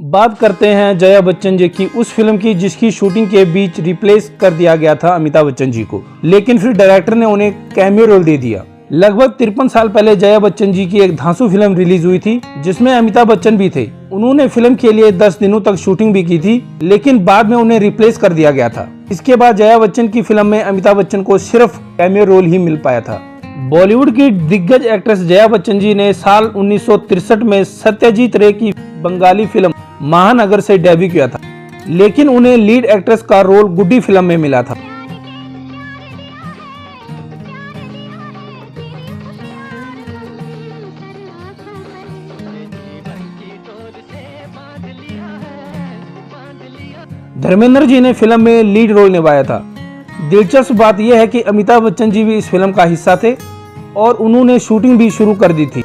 बात करते हैं जया बच्चन जी की, उस फिल्म की जिसकी शूटिंग के बीच रिप्लेस कर दिया गया था अमिताभ बच्चन जी को, लेकिन फिर डायरेक्टर ने उन्हें कैमियो रोल दे दिया। लगभग 53 साल पहले जया बच्चन जी की एक धांसू फिल्म रिलीज हुई थी जिसमें अमिताभ बच्चन भी थे। उन्होंने फिल्म के लिए 10 दिनों तक शूटिंग भी की थी, लेकिन बाद में उन्हें रिप्लेस कर दिया गया था। इसके बाद जया बच्चन की फिल्म में अमिताभ बच्चन को सिर्फ कैमियो रोल ही मिल पाया था। बॉलीवुड की दिग्गज एक्ट्रेस जया बच्चन जी ने साल 1963 में सत्यजीत रे की बंगाली फिल्म महानगर से डेब्यू किया था, लेकिन उन्हें लीड एक्ट्रेस का रोल गुड्डी फिल्म में मिला था। धर्मेंद्र जी ने फिल्म में लीड रोल निभाया था। दिलचस्प बात यह है कि अमिताभ बच्चन जी भी इस फिल्म का हिस्सा थे और उन्होंने शूटिंग भी शुरू कर दी थी,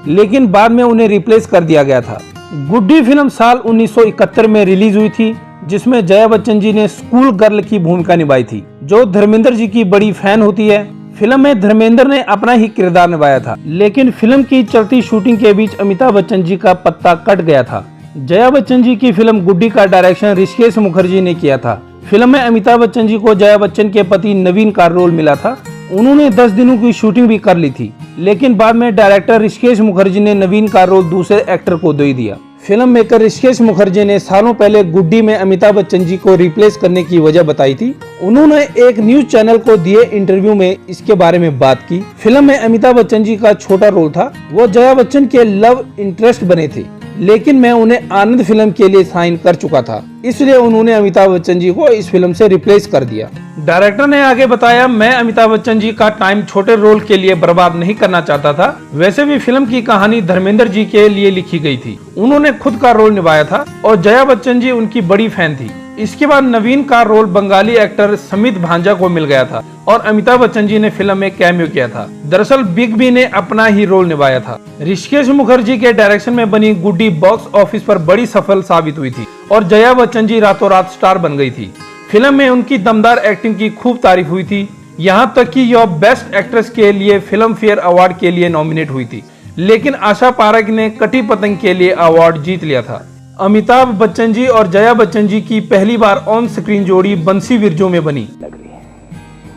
लेकिन बाद में उन्हें रिप्लेस कर दिया गया था। गुड्डी फिल्म साल 1971 में रिलीज हुई थी, जिसमें जया बच्चन जी ने स्कूल गर्ल की भूमिका निभाई थी, जो धर्मेंद्र जी की बड़ी फैन होती है। फिल्म में धर्मेंद्र ने अपना ही किरदार निभाया था, लेकिन फिल्म की चलती शूटिंग के बीच अमिताभ बच्चन जी का पत्ता कट गया था। जया बच्चन जी की फिल्म गुड्डी का डायरेक्शन ऋषिकेश मुखर्जी ने किया था। फिल्म में अमिताभ बच्चन जी को जया बच्चन के पति नवीन का रोल मिला था। उन्होंने 10 दिनों की शूटिंग भी कर ली थी, लेकिन बाद में डायरेक्टर ऋषिकेश मुखर्जी ने नवीन का रोल दूसरे एक्टर को दे दिया। फिल्म मेकर ऋषिकेश मुखर्जी ने सालों पहले गुड्डी में अमिताभ बच्चन जी को रिप्लेस करने की वजह बताई थी। उन्होंने एक न्यूज चैनल को दिए इंटरव्यू में इसके बारे में बात की। फिल्म में अमिताभ बच्चन जी का छोटा रोल था, वो जया बच्चन के लव इंटरेस्ट बने थे, लेकिन मैं उन्हें आनंद फिल्म के लिए साइन कर चुका था, इसलिए उन्होंने अमिताभ बच्चन जी को इस फिल्म से रिप्लेस कर दिया। डायरेक्टर ने आगे बताया, मैं अमिताभ बच्चन जी का टाइम छोटे रोल के लिए बर्बाद नहीं करना चाहता था। वैसे भी फिल्म की कहानी धर्मेंद्र जी के लिए लिखी गई थी, उन्होंने खुद का रोल निभाया था और जया बच्चन जी उनकी बड़ी फैन थी। इसके बाद नवीन का रोल बंगाली एक्टर समित भांजा को मिल गया था और अमिताभ बच्चन जी ने फिल्म में कैमियो किया था। दरअसल बिग बी ने अपना ही रोल निभाया था। ऋषिकेश मुखर्जी के डायरेक्शन में बनी गुड्डी बॉक्स ऑफिस पर बड़ी सफल साबित हुई थी और जया बच्चन जी रातों रात स्टार बन गई थी। फिल्म में उनकी दमदार एक्टिंग की खूब तारीफ हुई थी, यहाँ तक कि यह बेस्ट एक्ट्रेस के लिए फिल्म फेयर अवार्ड के लिए नॉमिनेट हुई थी, लेकिन आशा पारेख ने कटी पतंग के लिए अवार्ड जीत लिया था। अमिताभ बच्चन जी और जया बच्चन जी की पहली बार ऑन स्क्रीन जोड़ी बंसी विरजो में बनी।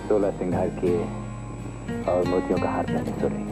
16 सिंगार किए और मोतियों का हार पहने सो रही।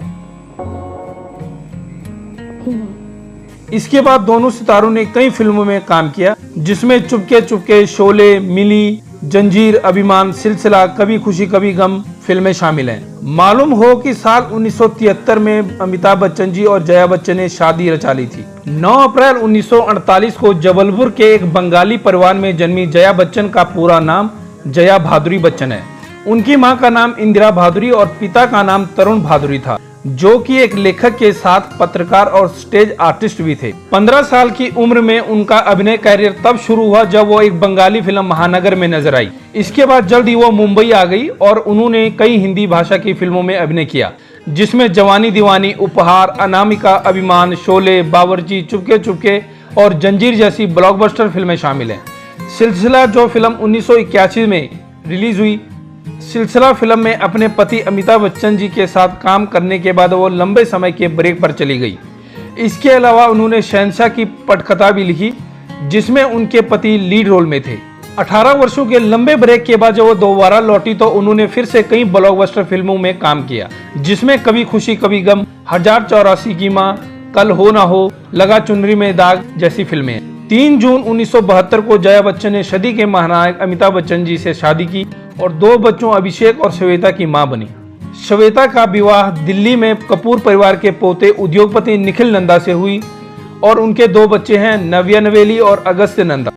इसके बाद दोनों सितारों ने कई फिल्मों में काम किया, जिसमें चुपके चुपके, शोले, मिली, जंजीर, अभिमान, सिलसिला, कभी खुशी कभी गम फिल्में शामिल हैं। मालूम हो कि साल 1973 में अमिताभ बच्चन जी और जया बच्चन ने शादी रचा ली थी। 9 अप्रैल 1948 को जबलपुर के एक बंगाली परिवार में जन्मी जया बच्चन का पूरा नाम जया भादुरी बच्चन है। उनकी मां का नाम इंदिरा भादुरी और पिता का नाम तरुण भादुरी था, जो कि एक लेखक के साथ पत्रकार और स्टेज आर्टिस्ट भी थे। 15 साल की उम्र में उनका अभिनय करियर तब शुरू हुआ जब वो एक बंगाली फिल्म महानगर में नजर आई। इसके बाद जल्द ही वो मुंबई आ गई और उन्होंने कई हिंदी भाषा की फिल्मों में अभिनय किया, जिसमें जवानी दीवानी, उपहार, अनामिका, अभिमान, शोले, बावर्ची, चुपके चुपके और जंजीर जैसी ब्लॉकबस्टर फिल्में शामिल हैं। सिलसिला जो फिल्म 1981 में रिलीज हुई, सिलसिला फिल्म में अपने पति अमिताभ बच्चन जी के साथ काम करने के बाद वो लंबे समय के ब्रेक पर चली गई। इसके अलावा उन्होंने शहंशाह की पटकथा भी लिखी, जिसमें उनके पति लीड रोल में थे। 18 वर्षों के लंबे ब्रेक के बाद जब वो दोबारा लौटी तो उन्होंने फिर से कई ब्लॉकबस्टर फिल्मों में काम किया, जिसमें कभी खुशी कभी गम, 1084 की मां, कल हो ना हो, लगा चुनरी में दाग जैसी फिल्में। 3 जून 1972 को जया बच्चन ने सदी के महानायक अमिताभ बच्चन जी से शादी की और 2 बच्चों अभिषेक और श्वेता की मां बनी। श्वेता का विवाह दिल्ली में कपूर परिवार के पोते उद्योगपति निखिल नंदा से हुई और उनके 2 बच्चे हैं, नव्या नवेली और अगस्त्य नंदा।